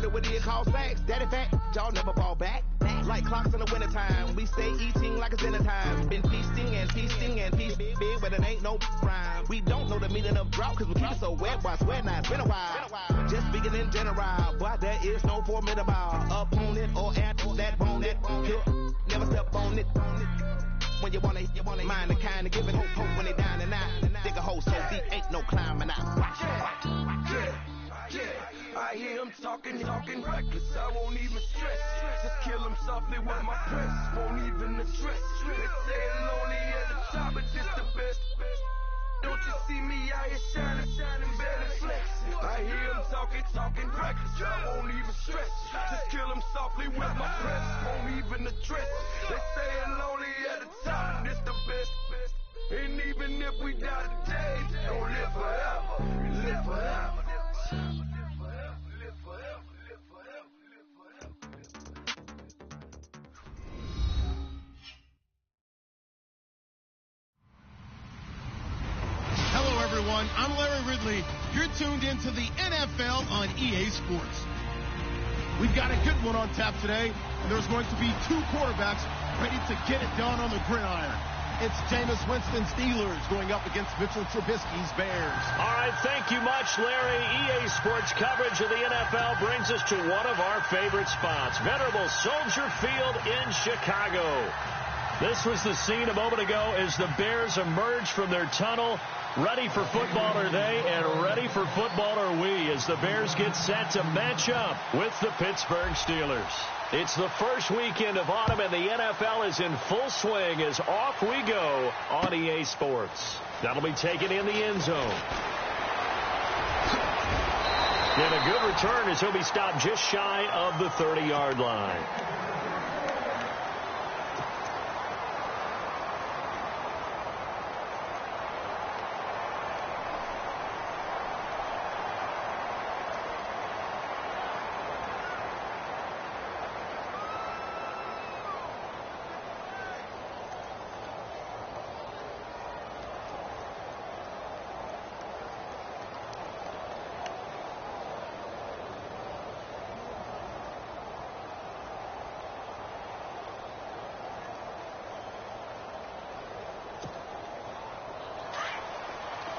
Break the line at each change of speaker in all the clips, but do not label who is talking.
it with the call sacks. Daddy fat, y'all never fall back. Like clocks in the wintertime, we stay eating like it's dinner time. Been feasting and feasting and feast big, but it ain't no rhyme. We don't know the meaning of drought, cause we keep it so wet. Why swear now, it's been a while. Just speaking in general, boy, there is no formidable opponent or at that bone it. Never step on it. When you want it, mind the kind of give it hope when they down and out. Dig a hole so deep, ain't no climbing out.
I hear him talking reckless, I won't even stress. Just kill him softly with my press, won't even address. They say it lonely at the top, but just the best. Don't you see me out here shining, better flex. I hear him talking reckless, I won't even stress. Just kill him softly with my press, won't even address. They say it lonely at the top, this the best. And even if we die today, don't live forever, live forever.
Hello, everyone. I'm Larry Ridley. You're tuned into the NFL on EA Sports. We've got a good one on tap today, and there's going to be two quarterbacks ready to get it done on the gridiron. It's Jameis Winston's Steelers going up against Mitchell Trubisky's Bears.
All right, thank you much, Larry. EA Sports coverage of the NFL brings us to one of our favorite spots, venerable Soldier Field in Chicago. This was the scene a moment ago as the Bears emerged from their tunnel. Ready for football are they, and ready for football are we as the Bears get set to match up with the Pittsburgh Steelers. It's the first weekend of autumn, and the NFL is in full swing as off we go on EA Sports. That'll be taken in the end zone. And a good return as he'll be stopped just shy of the 30-yard line.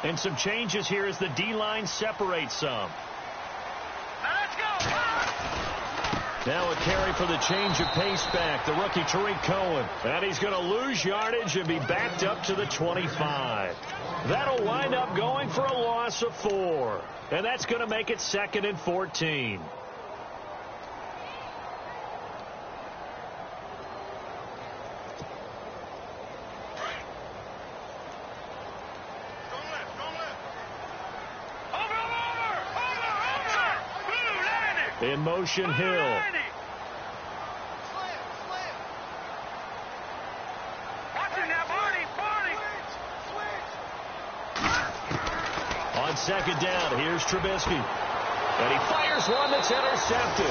And some changes here as the D-line separates some.
Let's go!
Now a carry for the change of pace back, the rookie Tariq Cohen. And he's going to lose yardage and be backed up to the 25. That'll wind up going for a loss of 4. And that's going to make it 2nd and 14. In motion, Hill. On second down, here's Trubisky. And he fires one that's intercepted.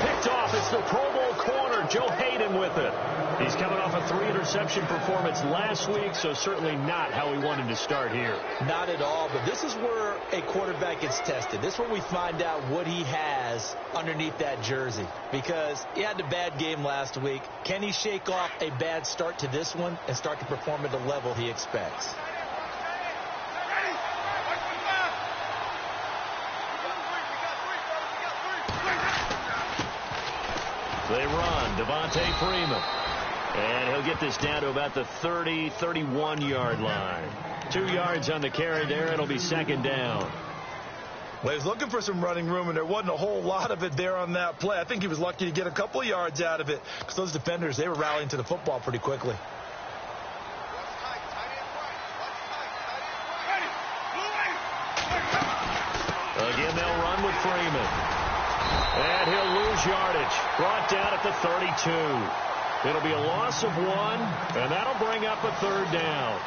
Picked off. It's the Pro Bowl corner, Joe Hayden with it. He's coming off a 3-interception performance last week, so certainly not how he wanted to start here.
Not at all, but this is where a quarterback gets tested. This is where we find out what he has underneath that jersey, because he had a bad game last week. Can he shake off a bad start to this one and start to perform at the level he expects?
They run, Devontae Freeman. And he'll get this down to about the 30, 31-yard line. 2 yards on the carry there. It'll be second down.
Well, he was looking for some running room, and there wasn't a whole lot of it there on that play. I think he was lucky to get a couple of yards out of it because those defenders, they were rallying to the football pretty quickly.
Again, they'll run with Freeman. And he'll lose yardage. Brought down at the 32. It'll be a loss of 1, and that'll bring up a third down.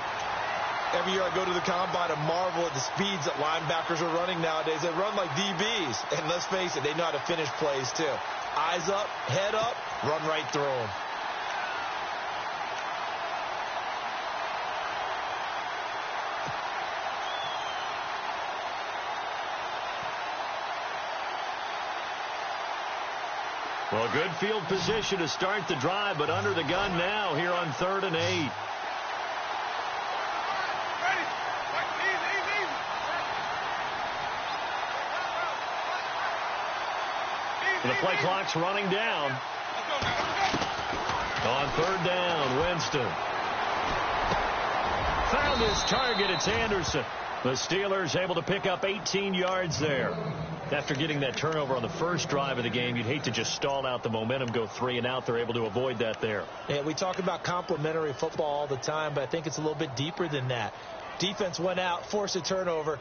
Every year I go to the combine and marvel at the speeds that linebackers are running nowadays. They run like DBs. And let's face it, they know how to finish plays too. Eyes up, head up, run right through them.
Well, good field position to start the drive, but under the gun now here on 3rd and 8. The play clock's running down. On 3rd down, Winston. Found his target. It's Anderson. The Steelers able to pick up 18 yards there. After getting that turnover on the first drive of the game, you'd hate to just stall out the momentum, go 3 and out. They're able to avoid that there.
Yeah, we talk about complementary football all the time, but I think it's a little bit deeper than that. Defense went out, forced a turnover,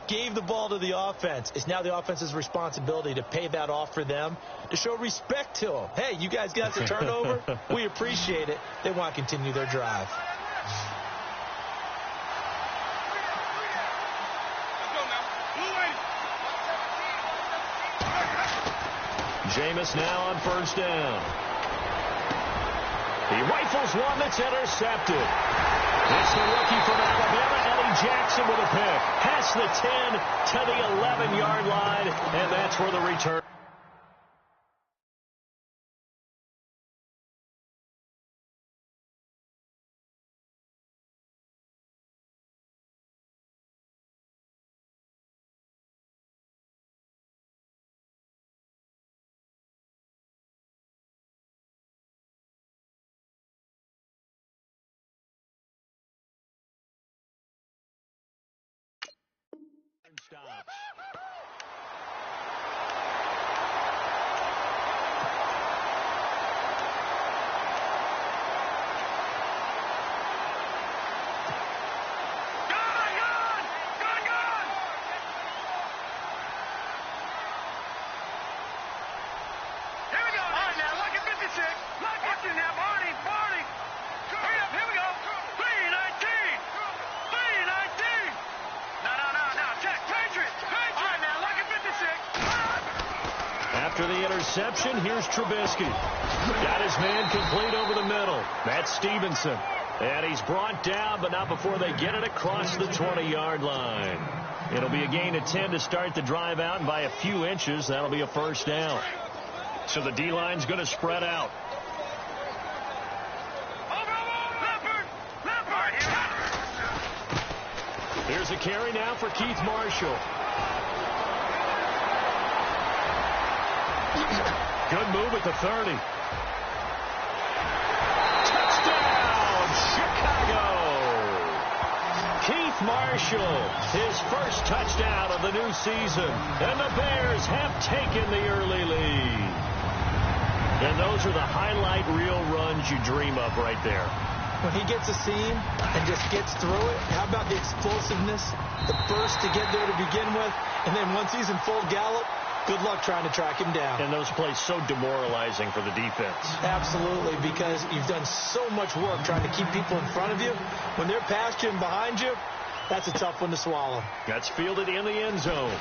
gave the ball to the offense. It's now the offense's responsibility to pay that off for them, to show respect to them. Hey, you guys got the turnover. We appreciate it. They want to continue their drive.
Jameis now on 1st down. He rifles one that's intercepted. It's the rookie from Alabama, Eddie Jackson, with a pick. Past the 10 to the 11-yard line, and that's where the return. Stops. After the interception, here's Trubisky. Got his man complete over the middle. That's Stevenson. And he's brought down, but not before they get it across the 20-yard line. It'll be a gain of 10 to start the drive out, and by a few inches, that'll be a 1st down. So the D-line's going to spread out. Here's a carry now for Keith Marshall. Good move at the 30. Touchdown, Chicago! Keith Marshall, his first touchdown of the new season. And the Bears have taken the early lead. And those are the highlight reel runs you dream of right there.
When he gets a seam and just gets through it, how about the explosiveness, the burst to get there to begin with, and then once he's in full gallop, good luck trying to track him down.
And those plays so demoralizing for the defense.
Absolutely, because you've done so much work trying to keep people in front of you. When they're past you and behind you, that's a tough one to swallow.
That's fielded in the end zone.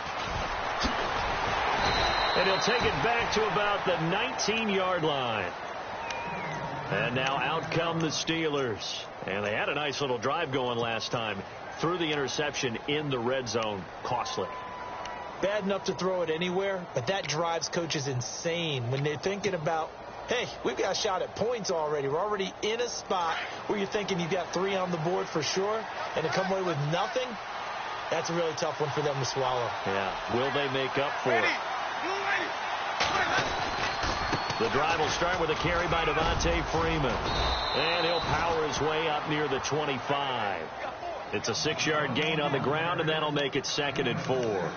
And he'll take it back to about the 19-yard line. And now out come the Steelers. And they had a nice little drive going last time. Threw the interception in the red zone. Costly.
Bad enough to throw it anywhere, but that drives coaches insane when they're thinking about, hey, we've got a shot at points already. We're already in a spot where you're thinking you've got 3 on the board for sure, and to come away with nothing, that's a really tough one for them to swallow.
Yeah. Will they make up for it? The drive will start with a carry by Devontae Freeman. And he'll power his way up near the 25. It's a 6-yard gain on the ground, and that'll make it 2nd and 4.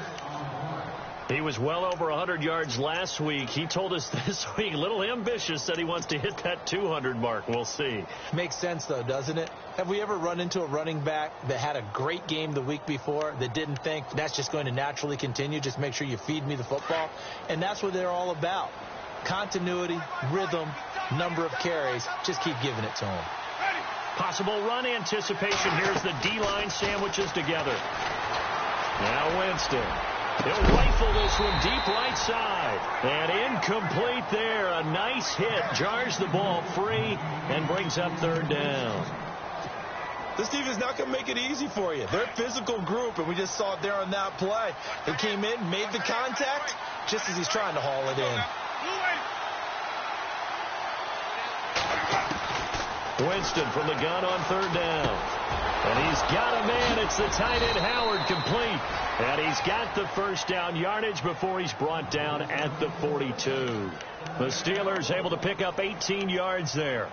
He was well over 100 yards last week. He told us this week, a little ambitious, that he wants to hit that 200 mark. We'll see.
Makes sense, though, doesn't it? Have we ever run into a running back that had a great game the week before that didn't think that's just going to naturally continue? Just make sure you feed me the football. And that's what they're all about. Continuity, rhythm, number of carries. Just keep giving it to him.
Possible run anticipation. Here's the D-line sandwiches together. Now Winston. He'll rifle this one deep right side. And incomplete there. A nice hit. Jars the ball free and brings up 3rd down.
This defense is not going to make it easy for you. They're a physical group, and we just saw it there on that play. They came in, made the contact, just as he's trying to haul it in.
Winston from the gun on third down. And he's got a man. It's the tight end Howard, complete. And he's got the first down yardage before he's brought down at the 42. The Steelers able to pick up 18 yards there.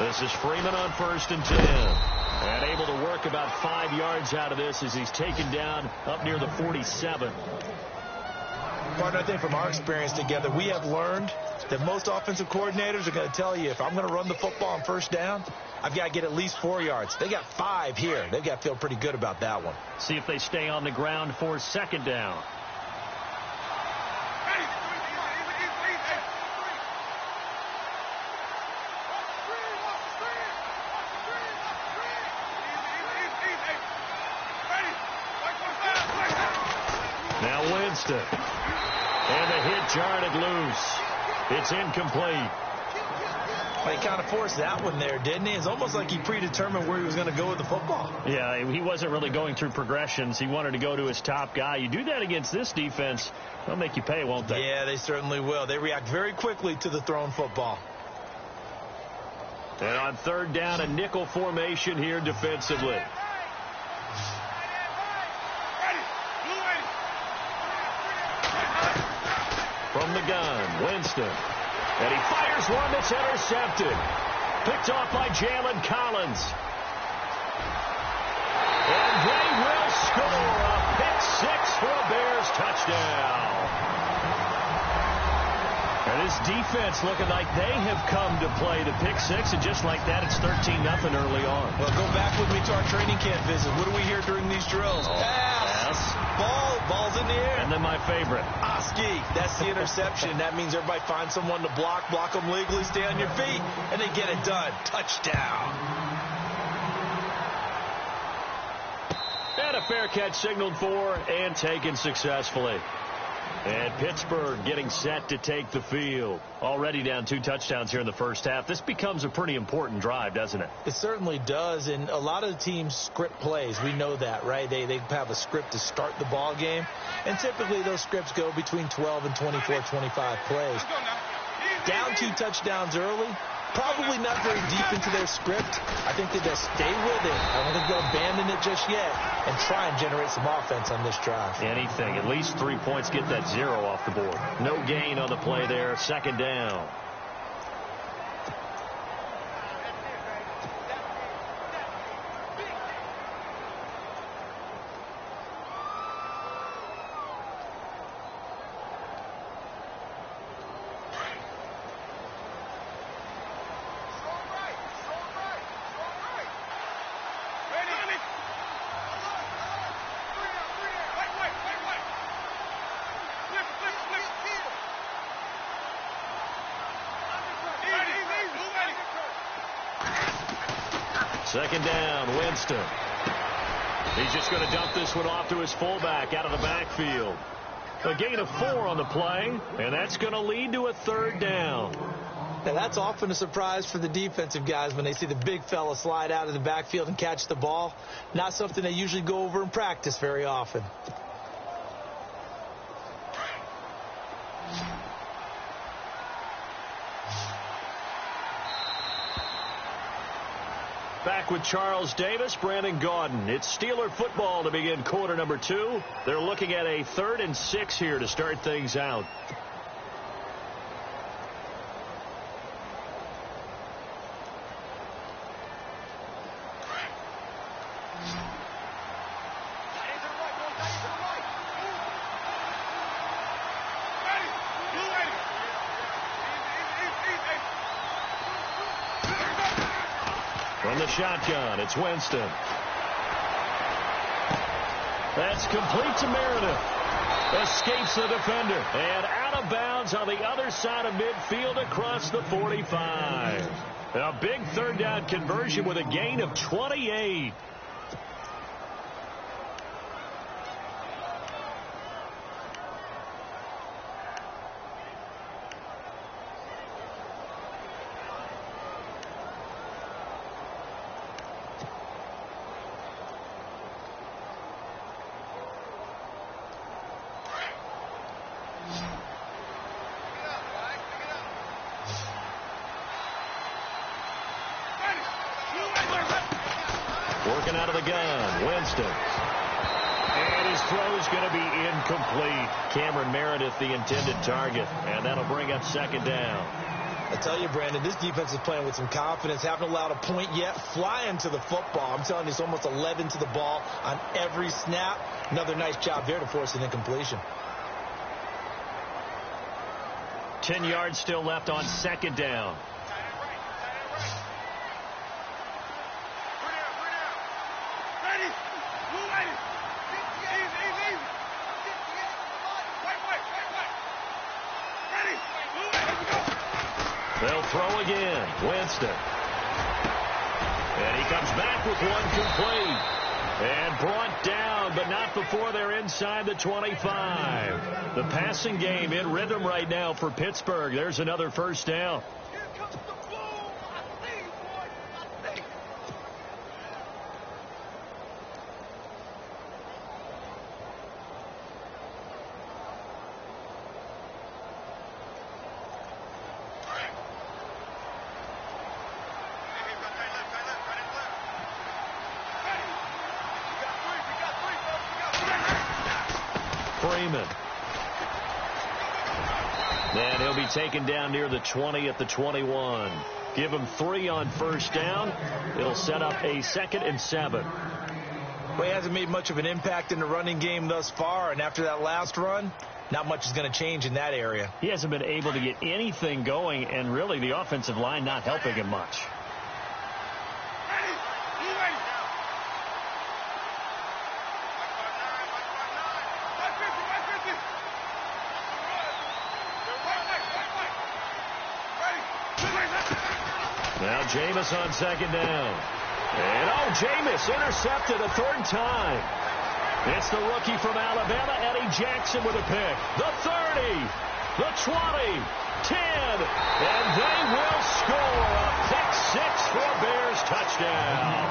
This is Freeman on 1st and 10. And able to work about 5 yards out of this as he's taken down up near the 47.
Partner, I think from our experience together, we have learned that most offensive coordinators are going to tell you, if I'm going to run the football on 1st down, I've got to get at least 4 yards. They got 5 here. They've got to feel pretty good about that one.
See if they stay on the ground for 2nd down. Now Winston. And the hit jarred it loose. It's incomplete.
Well, he kind of forced that one there, didn't he? It's almost like he predetermined where he was going to go with the football.
Yeah, he wasn't really going through progressions. He wanted to go to his top guy. You do that against this defense, they'll make you pay, won't they?
Yeah, they certainly will. They react very quickly to the thrown football.
And on 3rd down, a nickel formation here defensively. From the gun, Winston. And he fires one that's intercepted. Picked off by Jalen Collins. And they will score a pick 6 for a Bears touchdown. And this defense looking like they have come to play the pick 6, and just like that, it's 13-0 early on.
Well, go back with me to our training camp visit. What do we hear during these drills? Pass. Ball's in the air.
And then my favorite.
Oski. That's the interception. That means everybody finds someone to block them legally, stay on your feet, and they get it done. Touchdown.
And a fair catch signaled for and taken successfully. And Pittsburgh getting set to take the field. Already down 2 touchdowns here in the first half. This becomes a pretty important drive, doesn't it?
It certainly does, and a lot of the teams script plays. We know that, right? They have a script to start the ball game, and typically those scripts go between 12 and 24, 25 plays. Down 2 touchdowns early, probably not very deep into their script. I think they just stay with it. I don't think they'll abandon it just yet and try and generate some offense on this drive.
Anything. At least 3 points. Get that 0 off the board. No gain on the play there. 2nd down. Second down, Winston. He's just going to dump this one off to his fullback out of the backfield. A gain of 4 on the play, and that's going to lead to a 3rd down.
Now, that's often a surprise for the defensive guys when they see the big fella slide out of the backfield and catch the ball. Not something they usually go over in practice very often.
Back with Charles Davis, Brandon Gaudin. It's Steeler football to begin quarter number 2. They're looking at a 3rd and 6 here to start things out. From the shotgun, it's Winston. That's complete to Meredith. Escapes the defender. And out of bounds on the other side of midfield across the 45. A big 3rd down conversion with a gain of 28. Working out of the gun. Winston. And his throw's going to be incomplete. Cameron Meredith, the intended target. And that'll bring up second down.
I tell you, Brandon, this defense is playing with some confidence. Haven't allowed a point yet. Flying to the football. I'm telling you, it's almost 11 to the ball on every snap. Another nice job there to force an incompletion.
10 yards still left on second down. They'll throw again. Winston. And he comes back with one complete. And brought down, but not before they're inside the 25. The passing game in rhythm right now for Pittsburgh. There's another first down. And he'll be taken down near the 20 at the 21. Give him 3 on first down. It'll set up a 2nd and 7.
Well, he hasn't made much of an impact in the running game thus far, and after that last run, not much is going to change in that area.
He hasn't been able to get anything going, and really the offensive line not helping him much. Now Jameis on second down. And Jameis intercepted a 3rd time. It's the rookie from Alabama, Eddie Jackson, with a pick. The 30, the 20, 10, and they will score a pick 6 for a Bears touchdown.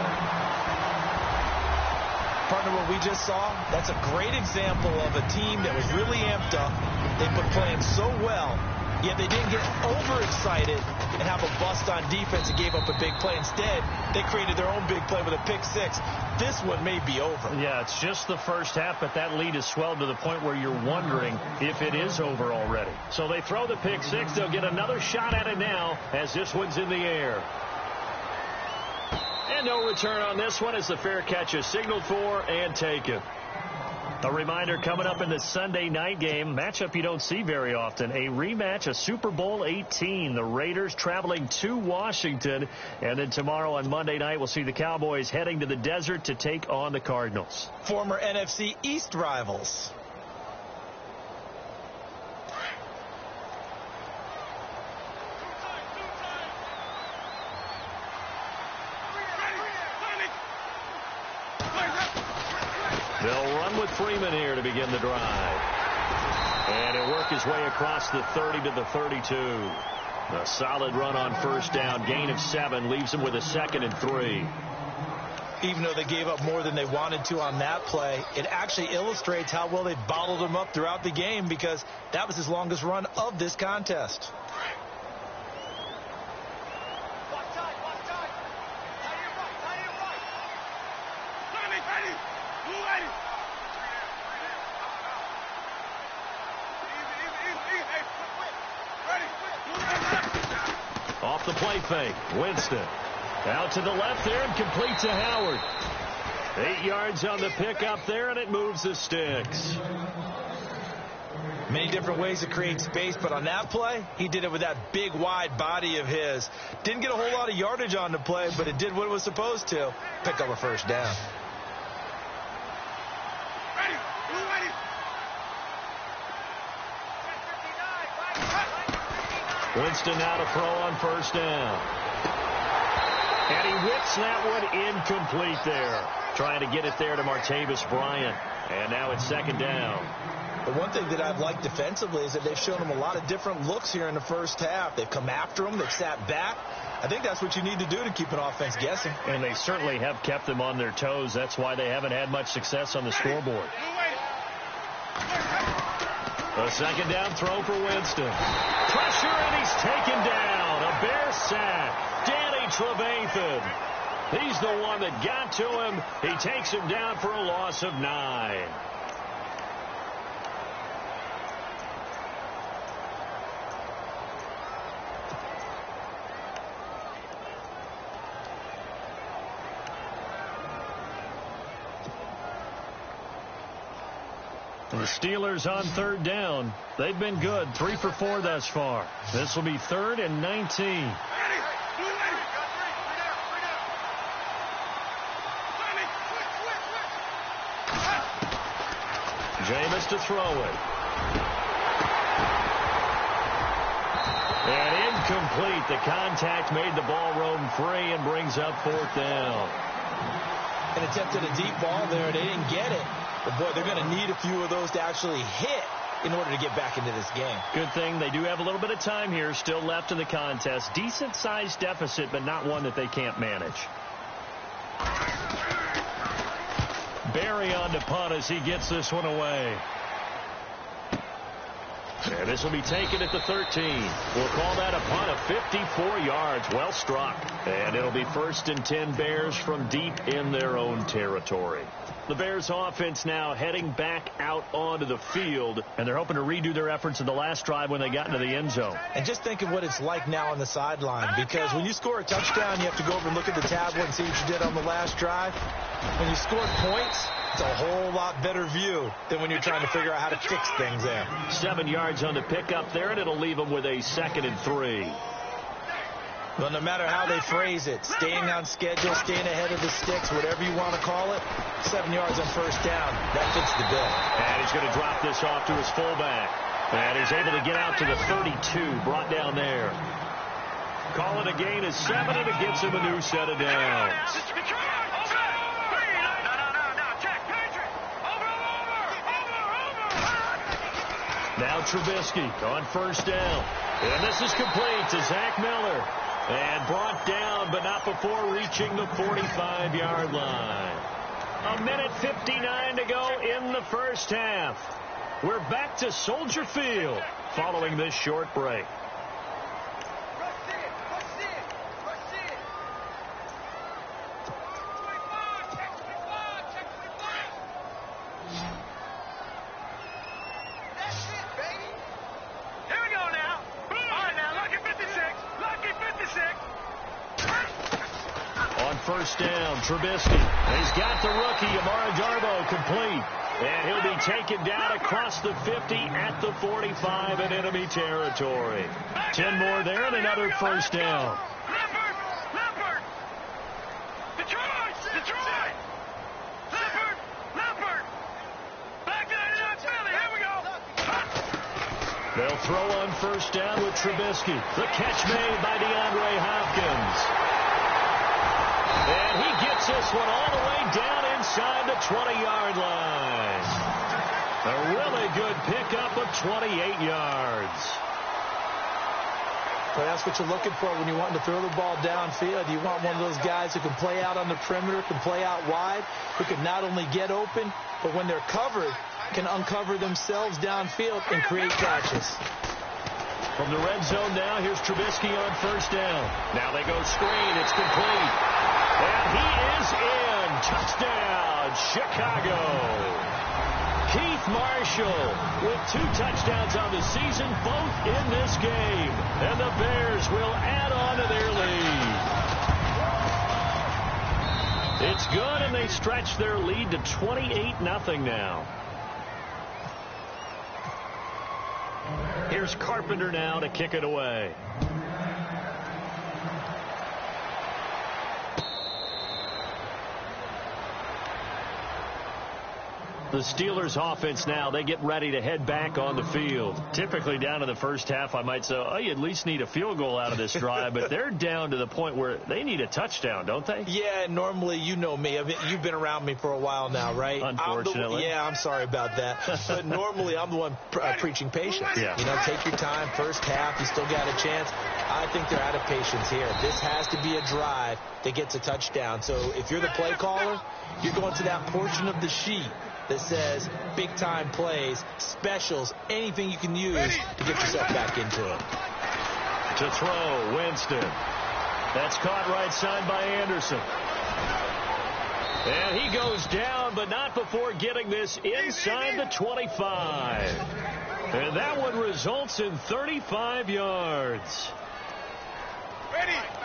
Partner, what we just saw, that's a great example of a team that was really amped up. They've been playing so well, yet they didn't get overexcited and have a bust on defense and gave up a big play. Instead, they created their own big play with a pick 6. This one may be over.
Yeah, it's just the first half, but that lead has swelled to the point where you're wondering if it is over already. So they throw the pick 6. They'll get another shot at it now as this one's in the air. And no return on this one as the fair catch is signaled for and taken. A reminder coming up in the Sunday night game, matchup you don't see very often, a rematch of Super Bowl 18. The Raiders traveling to Washington. And then tomorrow on Monday night, we'll see the Cowboys heading to the desert to take on the Cardinals.
Former NFC East rivals.
They'll run with Freeman here to begin the drive. And he'll work his way across the 30 to the 32. A solid run on first down. Gain of 7 leaves him with a 2nd and 3.
Even though they gave up more than they wanted to on that play, it actually illustrates how well they bottled him up throughout the game, because that was his longest run of this contest.
Off the play fake, Winston. Out to the left there and complete to Howard. 8 yards on the pickup there, and it moves the sticks.
Many different ways to create space, but on that play, he did it with that big, wide body of his. Didn't get a whole lot of yardage on the play, but it did what it was supposed to. Pick up a first down.
Winston now to throw on first down. And he whips that one incomplete there. Trying to get it there to Martavis Bryant. And now it's 2nd down.
The one thing that I've liked defensively is that they've shown him a lot of different looks here in the first half. They've come after him. They've sat back. I think that's what you need to do to keep an offense guessing.
And they certainly have kept them on their toes. That's why they haven't had much success on the scoreboard. A 2nd down throw for Winston. Pressure, and he's taken down. A Bear sack. Danny Trevathan. He's the one that got to him. He takes him down for a loss of 9. The Steelers on 3rd down. They've been good, 3 for 4 thus far. This will be 3rd and 19. Jameis to throw it. And incomplete. The contact made the ball roam free and brings up 4th down.
And attempted a deep ball there. They didn't get it. But, boy, they're going to need a few of those to actually hit in order to get back into this game.
Good thing they do have a little bit of time here still left in the contest. Decent-sized deficit, but not one that they can't manage. Barry on to punt as he gets this one away. And this will be taken at the 13. We'll call that a punt of 54 yards. Well struck. And it'll be 1st and 10 Bears from deep in their own territory. The Bears offense now heading back out onto the field, and they're hoping to redo their efforts in the last drive when they got into the end zone.
And just think of what it's like now on the sideline, because when you score a touchdown, you have to go over and look at the tablet and see what you did on the last drive. When you score points, it's a whole lot better view than when you're trying to figure out how to fix things there.
7 yards on the pickup there, and it'll leave them with a 2nd and 3.
Well, no matter how they phrase it, staying on schedule, staying ahead of the sticks, whatever you want to call it, 7 yards on 1st down, that fits the bill.
And he's going to drop this off to his fullback. And he's able to get out to the 32, brought down there. Call it a gain of 7, and it gets him a new set of downs. Now Trubisky on 1st down. And this is complete to Zach Miller. And brought down, but not before reaching the 45-yard line. 1:59 to go in the first half. We're back to Soldier Field following this short break. First down, Trubisky. He's got the rookie, Amara Darboh, complete. And he'll be taken down across the 50 at the 45 in enemy territory. 10 more there and another first down.
Leopard! Detroit! Leopard! Back to Philly, here we go!
They'll throw on first down with Trubisky. The catch made by DeAndre Hopkins. And he gets this one all the way down inside the 20-yard line. A really good pickup of 28 yards.
Well, that's what you're looking for when you want to throw the ball downfield. You want one of those guys who can play out on the perimeter, can play out wide, who can not only get open, but when they're covered, can uncover themselves downfield and create catches.
From the red zone now, here's Trubisky on first down. Now they go screen. It's complete. And he is in. Touchdown, Chicago. Keith Marshall with 2 touchdowns on the season, both in this game. And the Bears will add on to their lead. It's good, and they stretch their lead to 28-0 now. Here's Carpenter now to kick it away. The Steelers offense now, they get ready to head back on the field. Typically down to the first half, I might say, oh, you at least need a field goal out of this drive, but they're down to the point where they need a touchdown, don't they?
Yeah, normally, you know me. You've been around me for a while now, right?
Unfortunately.
I'm sorry about that. But normally, I'm the one preaching patience.
Yeah.
You know, take your time. First half, you still got a chance. I think they're out of patience here. This has to be a drive that gets a touchdown. So if you're the play caller, you're going to that portion of the sheet that says big-time plays, specials, anything you can use to get yourself back into it.
To throw, Winston. That's caught right side by Anderson. And he goes down, but not before getting this inside the 25. And that one results in 35 yards.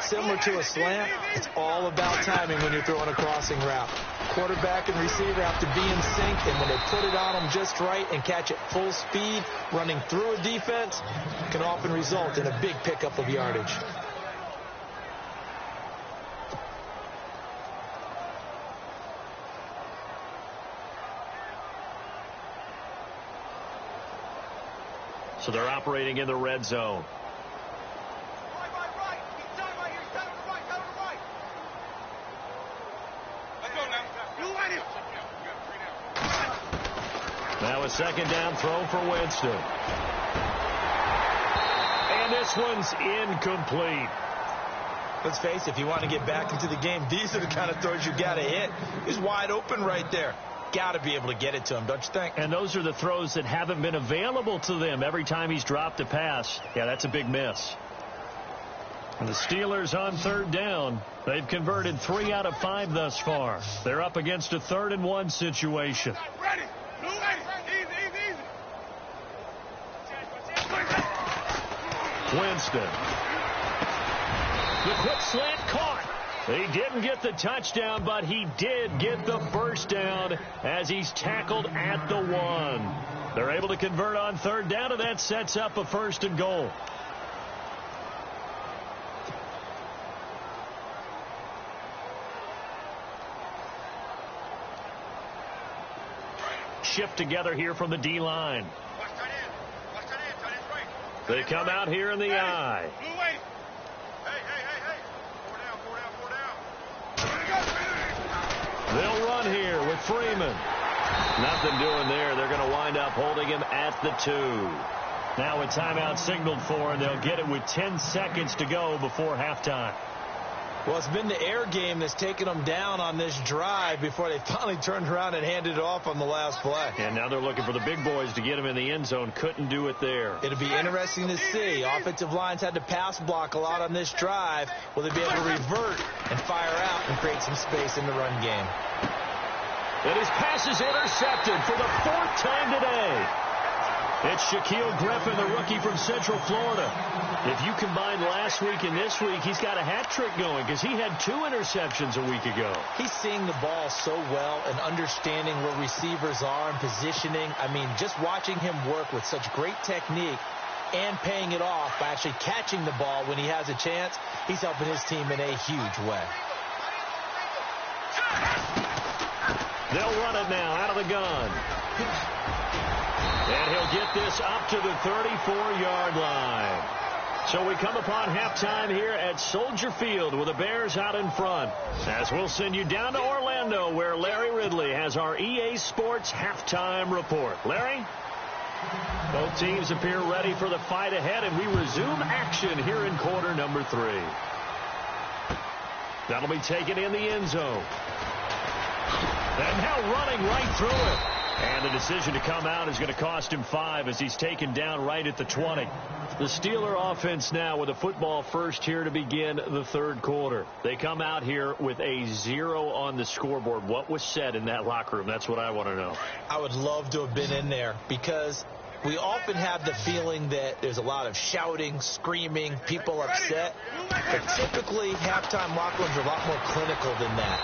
Similar to a slant, it's all about timing when you're throwing a crossing route. Quarterback and receiver have to be in sync, and when they put it on them just right and catch it full speed, running through a defense can often result in a big pickup of yardage.
So they're operating in the red zone. Now a second down throw for Winston. And this one's incomplete.
Let's face it, if you want to get back into the game, these are the kind of throws you got to hit. He's wide open right there. Got to be able to get it to him, don't you think?
And those are the throws that haven't been available to them every time he's dropped a pass. Yeah, that's a big miss. And the Steelers on third down. They've converted 3 out of 5 thus far. They're up against a 3rd and 1 situation. Winston. The quick slant caught. He didn't get the touchdown, but he did get the first down as he's tackled at the 1. They're able to convert on third down, and that sets up a 1st and goal. Shift together here from the D-line. They come out here in the I. They'll run here with Freeman. Nothing doing there. They're going to wind up holding him at the 2. Now a timeout signaled for, and they'll get it with 10 seconds to go before halftime.
Well, it's been the air game that's taken them down on this drive before they finally turned around and handed it off on the last play.
And now they're looking for the big boys to get him in the end zone. Couldn't do it there.
It'll be interesting to see. Offensive lines had to pass block a lot on this drive. Will they be able to revert and fire out and create some space in the run game?
And his pass is intercepted for the 4th time today. It's Shaquille Griffin, the rookie from Central Florida. If you combine last week and this week, he's got a hat trick going because he had 2 interceptions a week ago.
He's seeing the ball so well and understanding where receivers are and positioning. I mean, just watching him work with such great technique and paying it off by actually catching the ball when he has a chance, he's helping his team in a huge way.
They'll run it now out of the gun. And he'll get this up to the 34-yard line. So we come upon halftime here at Soldier Field with the Bears out in front. As we'll send you down to Orlando where Larry Ridley has our EA Sports halftime report. Larry? Both teams appear ready for the fight ahead, and we resume action here in quarter number 3. That'll be taken in the end zone. And now running right through it. And the decision to come out is going to cost him 5 as he's taken down right at the 20. The Steeler offense now with a football first here to begin the 3rd quarter. They come out here with a 0 on the scoreboard. What was said in that locker room? That's what I want to know.
I would love to have been in there because we often have the feeling that there's a lot of shouting, screaming, people upset. But typically, halftime locker rooms are a lot more clinical than that.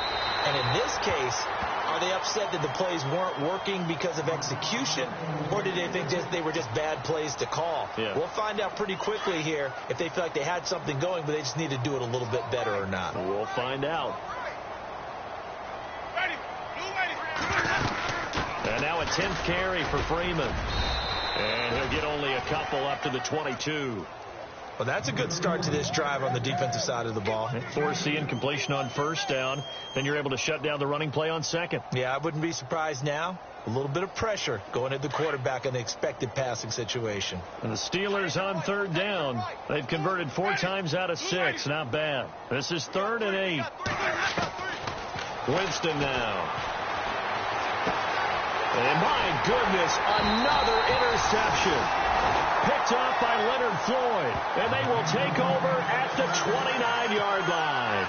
And in this case, are they upset that the plays weren't working because of execution, or did they think they were just bad plays to call?
Yeah.
We'll find out pretty quickly here if they feel like they had something going, but they just need to do it a little bit better or not.
We'll find out. And now a 10th carry for Freeman. And he'll get only a couple up to the 22.
Well, that's a good start to this drive on the defensive side of the ball.
Force incompletion on first down. Then you're able to shut down the running play on second.
Yeah, I wouldn't be surprised now. A little bit of pressure going at the quarterback in the expected passing situation.
And the Steelers on third down. They've converted 4 times out of 6. Not bad. This is 3rd and 8. Winston now. And my goodness, another interception. Picked off by Leonard Floyd. And they will take over at the 29-yard line.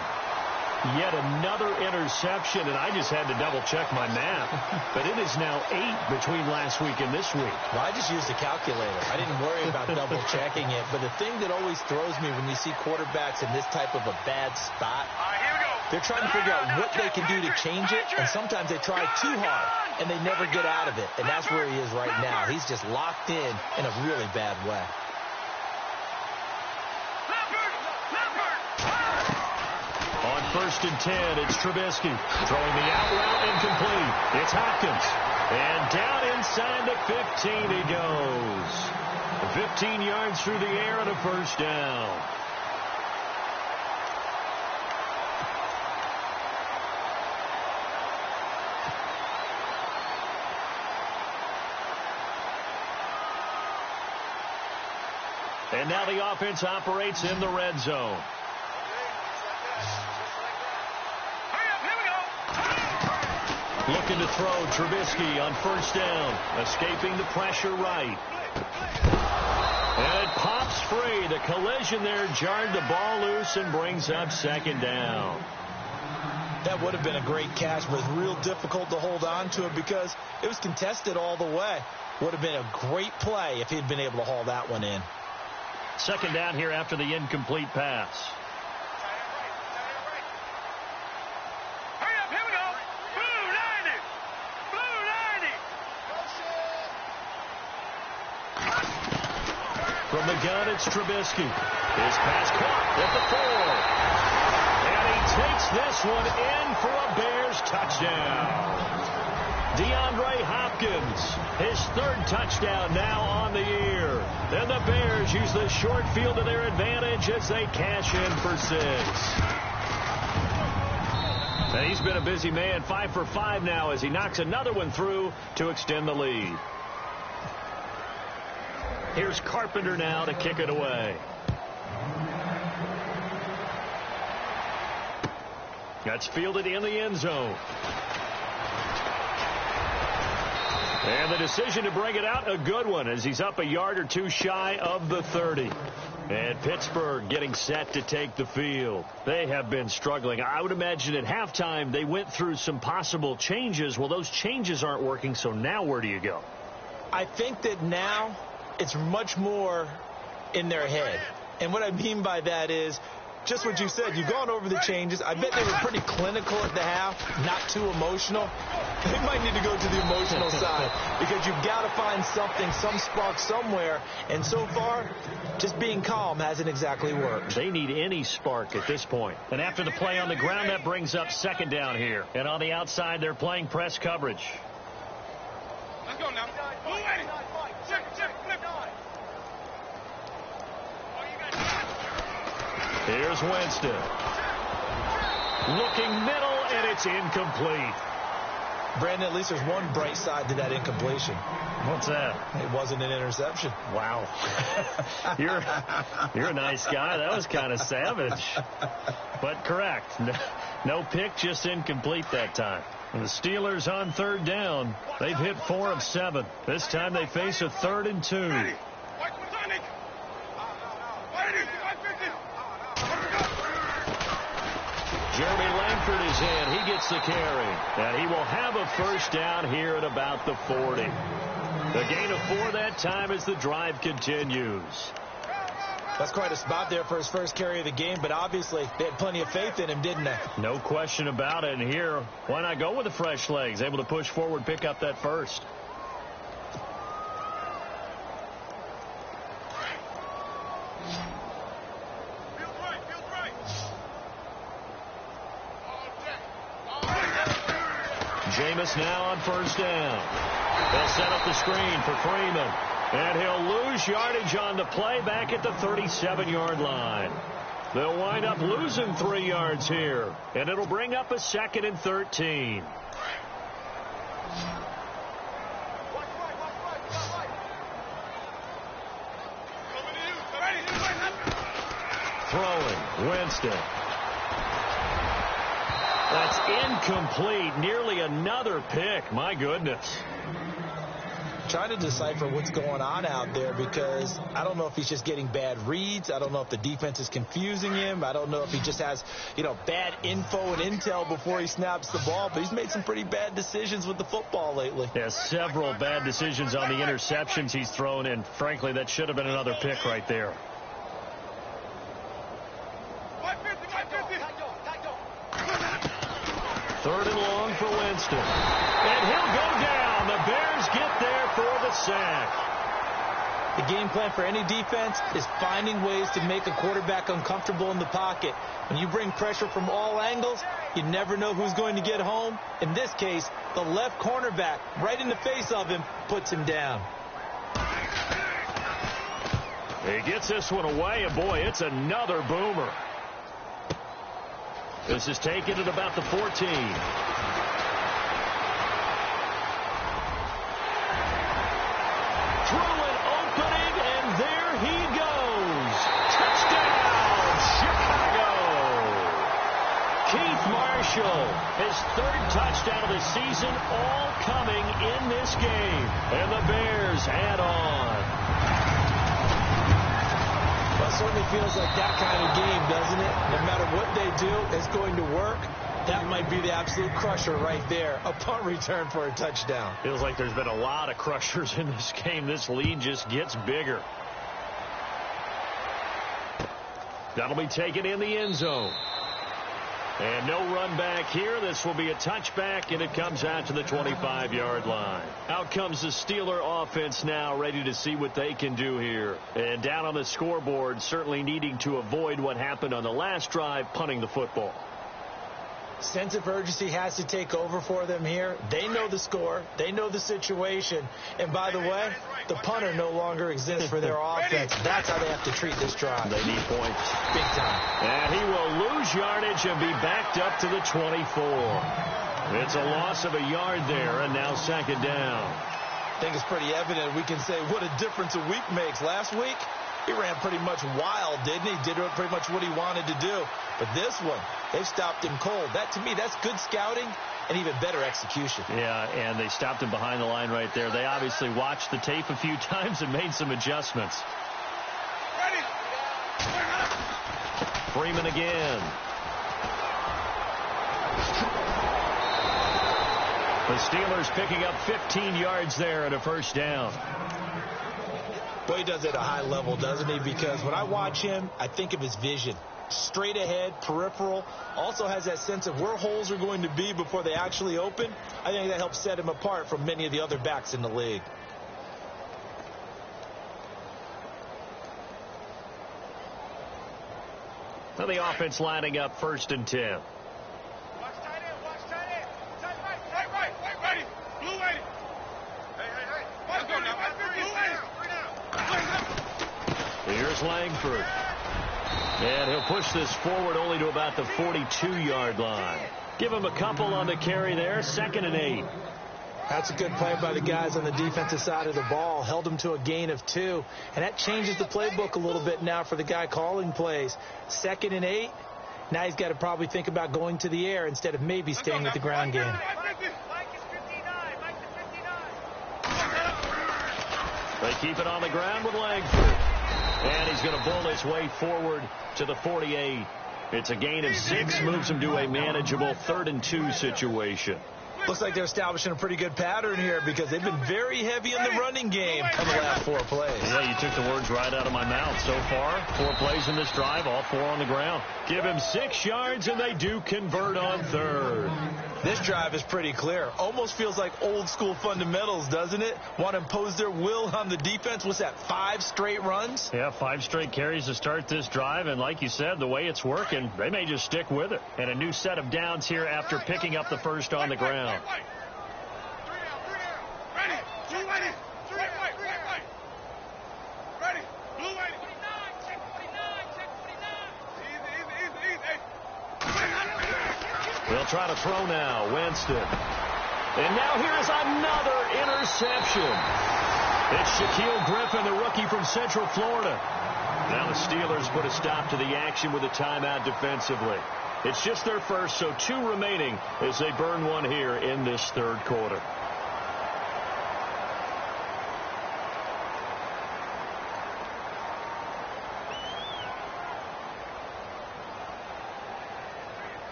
Yet another interception, and I just had to double-check my math. But it is now 8 between last week and this week.
Well, I just used a calculator. I didn't worry about double-checking it. But the thing that always throws me when you see quarterbacks in this type of a bad spot, they're trying to figure out what they can do to change it, and sometimes they try too hard, and they never get out of it. And that's where he is right now. He's just locked in a really bad way.
On 1st and 10, it's Trubisky. Throwing the out route incomplete. It's Hopkins. And down inside the 15 he goes. 15 yards through the air and a first down. And now the offense operates in the red zone. Looking to throw, Trubisky on 1st down. Escaping the pressure right. And it pops free. The collision there jarred the ball loose and brings up 2nd down.
That would have been a great catch, but it's real difficult to hold on to it because it was contested all the way. Would have been a great play if he'd been able to haul that one in.
2nd down here after the incomplete pass.
Hurry up, here we go. Blue 90. Blue 90.
From the gun, it's Trubisky. His pass caught at the 4. And he takes this one in for a Bears touchdown. DeAndre Hopkins, his 3rd touchdown now on the year. And the Bears use the short field to their advantage as they cash in for 6. And he's been a busy man, 5 for 5 now as he knocks another one through to extend the lead. Here's Carpenter now to kick it away. That's fielded in the end zone. And the decision to bring it out, a good one, as he's up a yard or two shy of the 30. And Pittsburgh getting set to take the field. They have been struggling. I would imagine at halftime they went through some possible changes. Well, those changes aren't working, so now where do you go?
I think that now it's much more in their head. And what I mean by that is just what you said. You've gone over the changes. I bet they were pretty clinical at the half, not too emotional. They might need to go to the emotional side because you've got to find something, some spark somewhere. And so far, just being calm hasn't exactly worked.
They need any spark at this point. And after the play on the ground, that brings up 2nd down here. And on the outside, they're playing press coverage.
Let's go now. Move ready. Check, flip.
Here's Winston. Looking middle, and it's incomplete.
Brandon, at least there's one bright side to that incompletion.
What's that?
It wasn't an interception.
Wow. You're a nice guy. That was kind of savage. But correct. No pick, just incomplete that time. And the Steelers on 3rd down. They've hit 4 of 7. This time they face a 3rd and 2. Jeremy Langford is in. He gets the carry. And he will have a first down here at about the 40. The gain of 4 that time as the drive continues.
That's quite a spot there for his first carry of the game, but obviously they had plenty of faith in him, didn't they?
No question about it. And here, why not go with the fresh legs? Able to push forward, pick up that first. Jameis now on 1st down. They'll set up the screen for Freeman. And he'll lose yardage on the play back at the 37-yard line. They'll wind up losing 3 yards here. And it'll bring up a 2nd and 13. Throwing, Winston. That's incomplete. Nearly another pick. My goodness.
trying to decipher what's going on out there, because I don't know if he's just getting bad reads. I don't know if the defense is confusing him. I don't know if he just has, bad info and intel before he snaps the ball. But he's made some pretty bad decisions with the football lately.
Yeah, several bad decisions on the interceptions he's thrown, and frankly, that should have been another pick right there. Third and long for Winston. And he'll go down. The Bears get there for the sack.
The game plan for any defense is finding ways to make a quarterback uncomfortable in the pocket. When you bring pressure from all angles, you never know who's going to get home. In this case, the left cornerback, right in the face of him, puts him down.
He gets this one away, and boy, it's another boomer. This is taken at about the 14. Threw an opening, and there he goes. Touchdown, Chicago. Keith Marshall, his third touchdown of the season, all coming in this game. And the Bears add on.
Well, it certainly feels like that kind of game, doesn't it? No matter what they do, it's going to work. That might be the absolute crusher right there. A punt return for a touchdown.
Feels like there's been a lot of crushers in this game. This lead just gets bigger. That'll be taken in the end zone. And no run back here. This will be a touchback, and it comes out to the 25-yard line. Out comes the Steeler offense now, ready to see what they can do here. And down on the scoreboard, certainly needing to avoid what happened on the last drive, punting the football.
Sense of urgency has to take over for them here. They know the score. They know the situation. And by the way, the punter no longer exists for their offense. That's how they have to treat this drive.
They need points.
Big time.
And he will lose yardage and be backed up to the 24. It's a loss of a yard there, and now second down.
I think it's pretty evident. We can say what a difference a week makes. Last week, he ran pretty much wild, didn't he? Did pretty much what he wanted to do. But this one, they've stopped him cold. That, to me, that's good scouting and even better execution.
Yeah, and they stopped him behind the line right there. They obviously watched the tape a few times and made some adjustments. Freeman again. The Steelers picking up 15 yards there and a first down.
Boy, he does it at a high level, doesn't he? Because when I watch him, I think of his vision. Straight ahead, peripheral. Also has that sense of where holes are going to be before they actually open. I think that helps set him apart from many of the other backs in the league.
Now the offense lining up 1st and 10.
Watch tight end, watch tight end. Tight right, ready. Blue lady. Hey. Let's go now. Blue lady.
Here's Langford. And he'll push this forward only to about the 42-yard line. Give him a couple on the carry there. 2nd and 8.
That's a good play by the guys on the defensive side of the ball. Held him to a gain of 2. And that changes the playbook a little bit now for the guy calling plays. 2nd and 8. Now he's got to probably think about going to the air instead of maybe staying with the ground game.
They keep it on the ground with Langford. And he's going to bull his way forward to the 48. It's a gain of 6, moves him to a manageable 3rd and 2 situation.
Looks like they're establishing a pretty good pattern here because they've been very heavy in the running game in the last 4 plays.
Yeah, you took the words right out of my mouth. So far, 4 plays in this drive, all 4 on the ground. Give him 6 yards, and they do convert on 3rd.
This drive is pretty clear. Almost feels like old school fundamentals, doesn't it? Want to impose their will on the defense. What's that, 5 straight runs?
Yeah, 5 straight carries to start this drive. And like you said, the way it's working, they may just stick with it. And a new set of downs here after picking up the first on the ground.
Ready. Blue lady. Ready. Blue lady. Check 49.
They'll try to throw now. Winston. And now here's another interception. It's Shaquille Griffin, the rookie from Central Florida. Now the Steelers put a stop to the action with a timeout defensively. It's just their first, so 2 remaining as they burn one here in this 3rd quarter.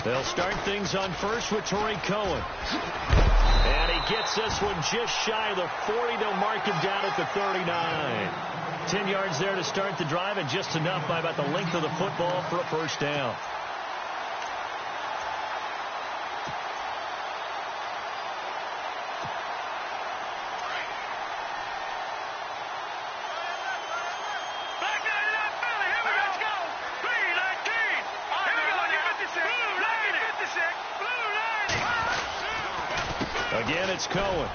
They'll start things on first with Torrey Cohen. And he gets this one just shy of the 40. They'll mark him down at the 39. 10 yards there to start the drive, and just enough by about the length of the football for a first down. Again, it's Cohen.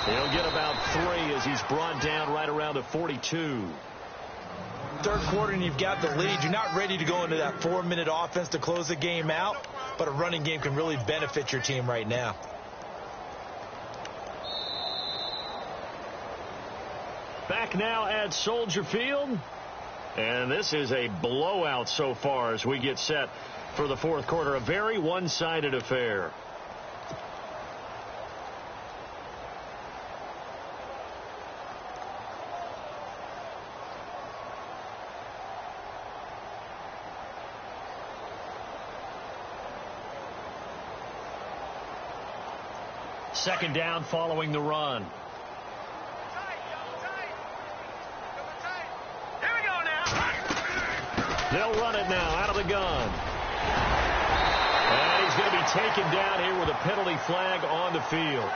He'll get about 3 as he's brought down right around the 42.
Third quarter and you've got the lead. You're not ready to go into that 4-minute offense to close the game out, but a running game can really benefit your team right now.
Back now at Soldier Field. And this is a blowout so far as we get set for the fourth quarter. A very one-sided affair. Second down following the run.
Here we go now.
They'll run it now out of the gun. And he's going to be taken down here with a penalty flag on the field.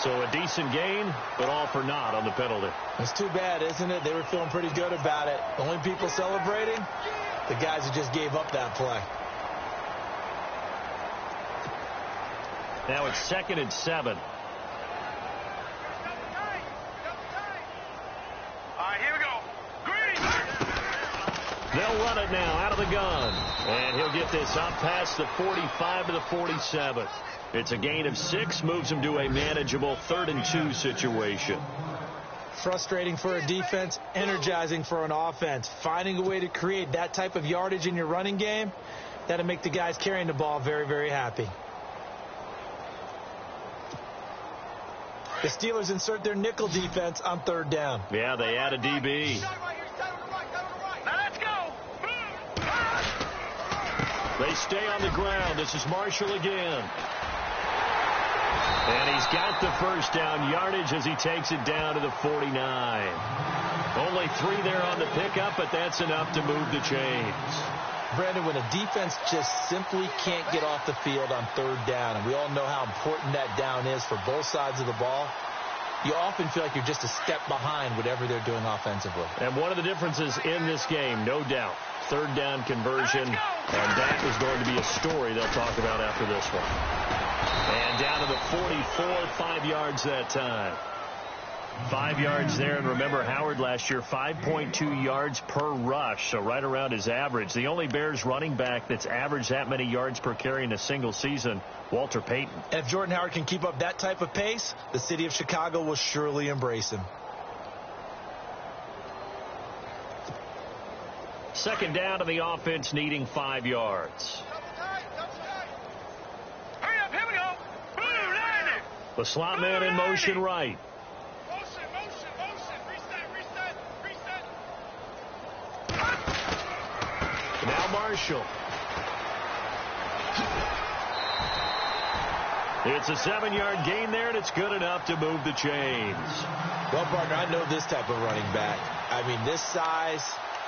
So a decent gain, but all for naught on the penalty.
It's too bad, isn't it? They were feeling pretty good about it. The only people celebrating, the guys who just gave up that play.
Now it's 2nd and 7.
All right, here we go. Green.
They'll run it now out of the gun. And he'll get this up past the 45 to the 47. It's a gain of 6, moves him to a manageable 3rd and 2 situation.
Frustrating for a defense, energizing for an offense. Finding a way to create that type of yardage in your running game, that'll make the guys carrying the ball very, very happy. The Steelers insert their nickel defense on 3rd down.
Yeah, they add a DB.
Now let's go.
They stay on the ground. This is Marshall again. And he's got the first down yardage as he takes it down to the 49. Only 3 there on the pickup, but that's enough to move the chains.
Brandon, when a defense just simply can't get off the field on 3rd down, and we all know how important that down is for both sides of the ball, you often feel like you're just a step behind whatever they're doing offensively.
And one of the differences in this game, no doubt, 3rd down conversion, and that is going to be a story they'll talk about after this one. And down to the 44, 5 yards that time. 5 yards there, and remember Howard last year, 5.2 yards per rush, so right around his average. The only Bears running back that's averaged that many yards per carry in a single season, Walter Payton.
And if Jordan Howard can keep up that type of pace, the city of Chicago will surely embrace him.
2nd down, and the offense needing 5 yards.
Hurry up, here we go. Boom, landed.
The slot man in motion right. Now Marshall. It's a 7-yard gain there, and it's good enough to move the chains.
Well, partner, I know this type of running back. I mean, this size,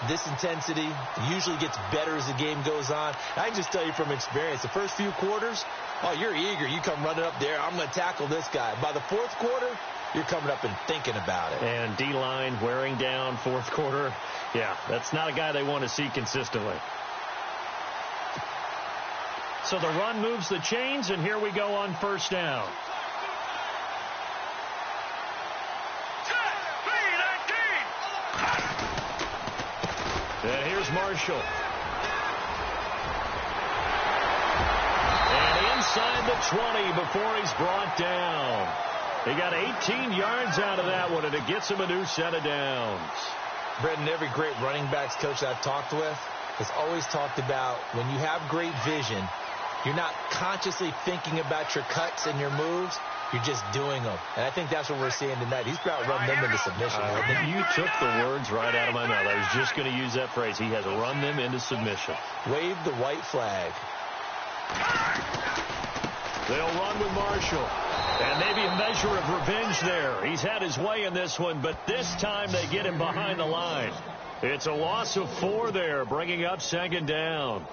this intensity usually gets better as the game goes on. I can just tell you from experience, the first few quarters, oh, you're eager. You come running up there. I'm going to tackle this guy. By the 4th quarter, you're coming up and thinking about it.
And D-line wearing down 4th quarter. Yeah, that's not a guy they want to see consistently. So the run moves the chains, and here we go on 1st down. And here's Marshall. And inside the 20 before he's brought down. He got 18 yards out of that one, and it gets him a new set of downs.
Brendan, every great running backs coach I've talked with has always talked about when you have great vision, you're not consciously thinking about your cuts and your moves.
You're just doing them. And I think that's what we're seeing tonight. He's about run them into submission.
You took the words right out of my mouth. I was just going to use that phrase. He has run them into submission.
Wave the white flag.
They'll run with Marshall. And maybe a measure of revenge there. He's had his way in this one, but this time they get him behind the line. It's a loss of 4 there, bringing up second down.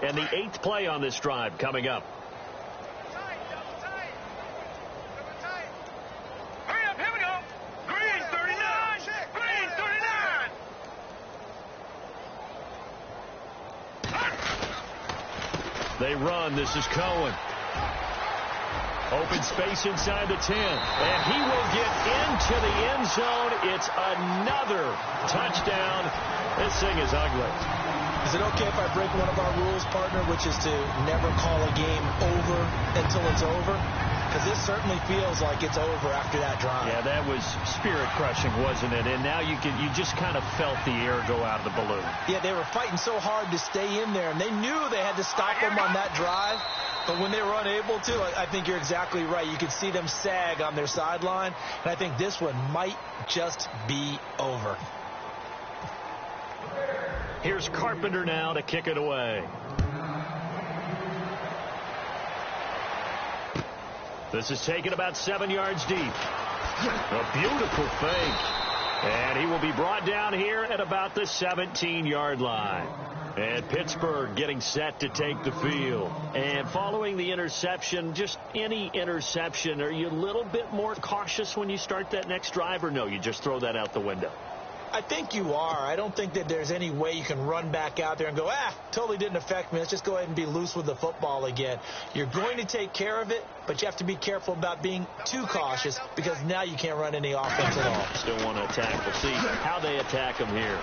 And the 8th play on this drive coming up.
Hurry up, here we go. Green 39. Green 39.
They run. This is Cohen. Open space inside the 10. And he will get into the end zone. It's another touchdown. This thing is ugly.
Is it okay if I break one of our rules, partner, which is to never call a game over until it's over? Because this certainly feels like it's over after that drive.
Yeah, that was spirit-crushing, wasn't it? And now you just kind of felt the air go out of the balloon.
Yeah, they were fighting so hard to stay in there, and they knew they had to stop them on that drive. But when they were unable to, I think you're exactly right. You could see them sag on their sideline, and I think this one might just be over.
Here's Carpenter now to kick it away. This is taken about 7 yards deep. A beautiful fake. And he will be brought down here at about the 17-yard line. And Pittsburgh getting set to take the field. And following the interception, just any interception, are you a little bit more cautious when you start that next drive, or no, you just throw that out the window?
I think you are. I don't think that there's any way you can run back out there and go, totally didn't affect me. Let's just go ahead and be loose with the football again. You're going to take care of it, but you have to be careful about being too cautious because now you can't run any offense at all.
Still want to attack. We'll see how they attack him here.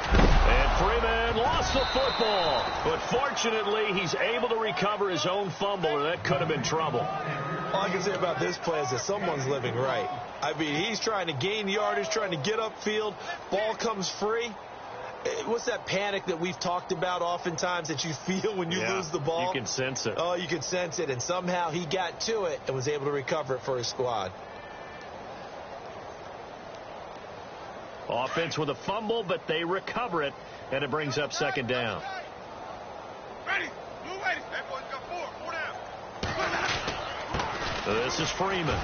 And Freeman lost the football, but fortunately he's able to recover his own fumble, or that could have been trouble.
All I can say about this play is that someone's living right. I mean, he's trying to gain yardage, trying to get upfield. Ball comes free. What's that panic that we've talked about oftentimes that you feel when you lose the ball?
You can sense it.
Oh, you can sense it, and somehow he got to it and was able to recover it for his squad.
Offense with a fumble, but they recover it, and it brings up second down.
Ready. Blue ready. That boy's got 4. 4 down.
This is Freeman.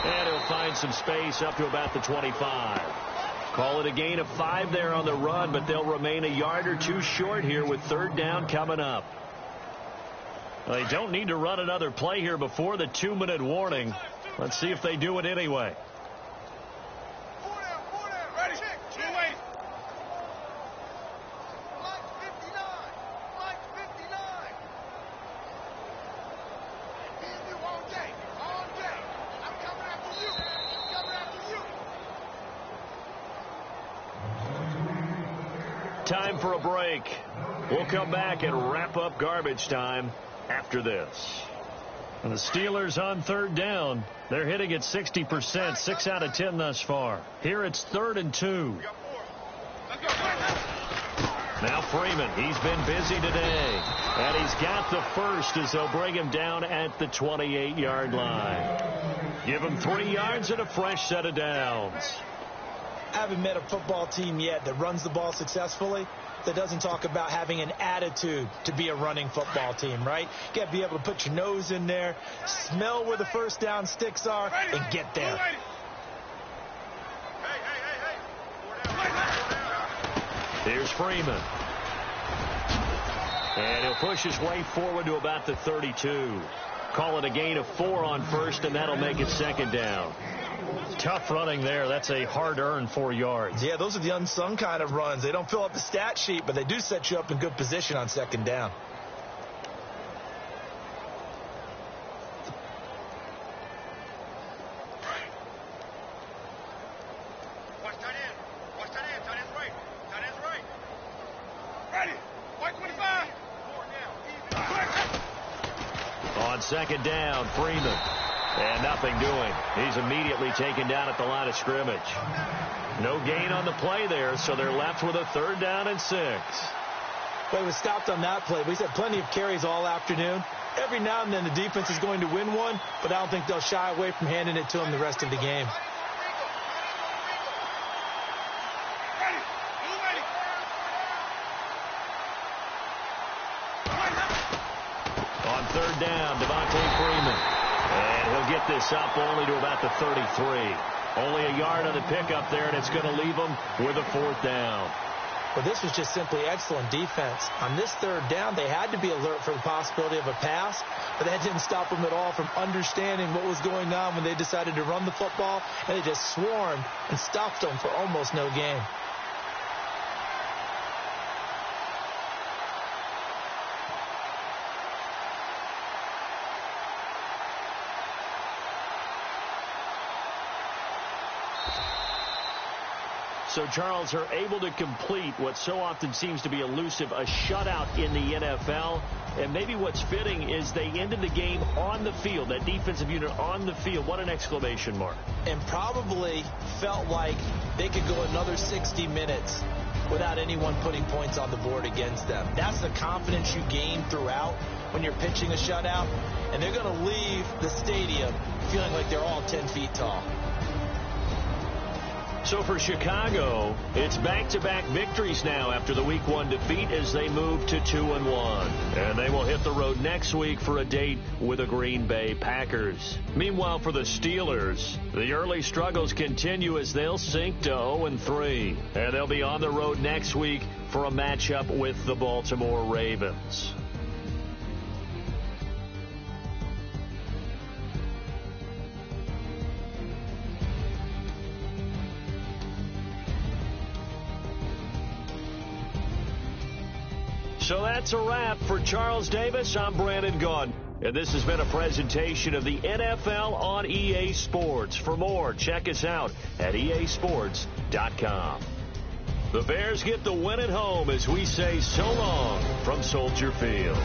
And he'll find some space up to about the 25. Call it a gain of 5 there on the run, but they'll remain a yard or 2 short here with third down coming up. They don't need to run another play here before the 2-minute warning. Let's see if they do it anyway.
4 down. Ready. Blue ready. Flight 59. Flight 59. You all day. All day. I'm coming after you. Coming after you.
Time for a break. We'll come back and wrap up garbage time after this. And the Steelers on third down. They're hitting at 60%, 6 out of 10 thus far. Here it's 3rd and 2. Now Freeman, he's been busy today. And he's got the first as they'll bring him down at the 28-yard line. Give him 3 yards and a fresh set of downs.
I haven't met a football team yet that runs the ball successfully that doesn't talk about having an attitude to be a running football team, right? You got to be able to put your nose in there, smell where the first down sticks are, and get there.
Here's Freeman. And he'll push his way forward to about the 32. Call it a gain of 4 on first, and that'll make it second down. Tough running there. That's a hard-earned 4 yards.
Yeah, those are the unsung kind of runs. They don't fill up the stat sheet, but they do set you up in good position on second down.
Watch tight end. Watch tight end. Tight end's right. Tight end's right. Ready. White 25. 4 down.
On second down, Freeman. And nothing doing. He's immediately taken down at the line of scrimmage. No gain on the play there, so they're left with a 3rd down and 6.
Well, he was stopped on that play. He's had plenty of carries all afternoon. Every now and then the defense is going to win one, but I don't think they'll shy away from handing it to him the rest of the game.
On 3rd down, Devontae Freeman. And he'll get this up only to about the 33. Only a yard on the pickup there, and it's going to leave him with a 4th down.
Well, this was just simply excellent defense. On this 3rd down, they had to be alert for the possibility of a pass, but that didn't stop them at all from understanding what was going on when they decided to run the football, and they just swarmed and stopped them for almost no gain.
So, Charles, are able to complete what so often seems to be elusive, a shutout in the NFL. And maybe what's fitting is they ended the game on the field, that defensive unit on the field. What an exclamation mark.
And probably felt like they could go another 60 minutes without anyone putting points on the board against them. That's the confidence you gain throughout when you're pitching a shutout. And they're going to leave the stadium feeling like they're all 10 feet tall.
So for Chicago, it's back-to-back victories now after the Week 1 defeat as they move to 2-1. And they will hit the road next week for a date with the Green Bay Packers. Meanwhile, for the Steelers, the early struggles continue as they'll sink to 0-3. And they'll be on the road next week for a matchup with the Baltimore Ravens. So that's a wrap. For Charles Davis, I'm Brandon Gaudin. And this has been a presentation of the NFL on EA Sports. For more, check us out at easports.com. The Bears get the win at home as we say so long from Soldier Field.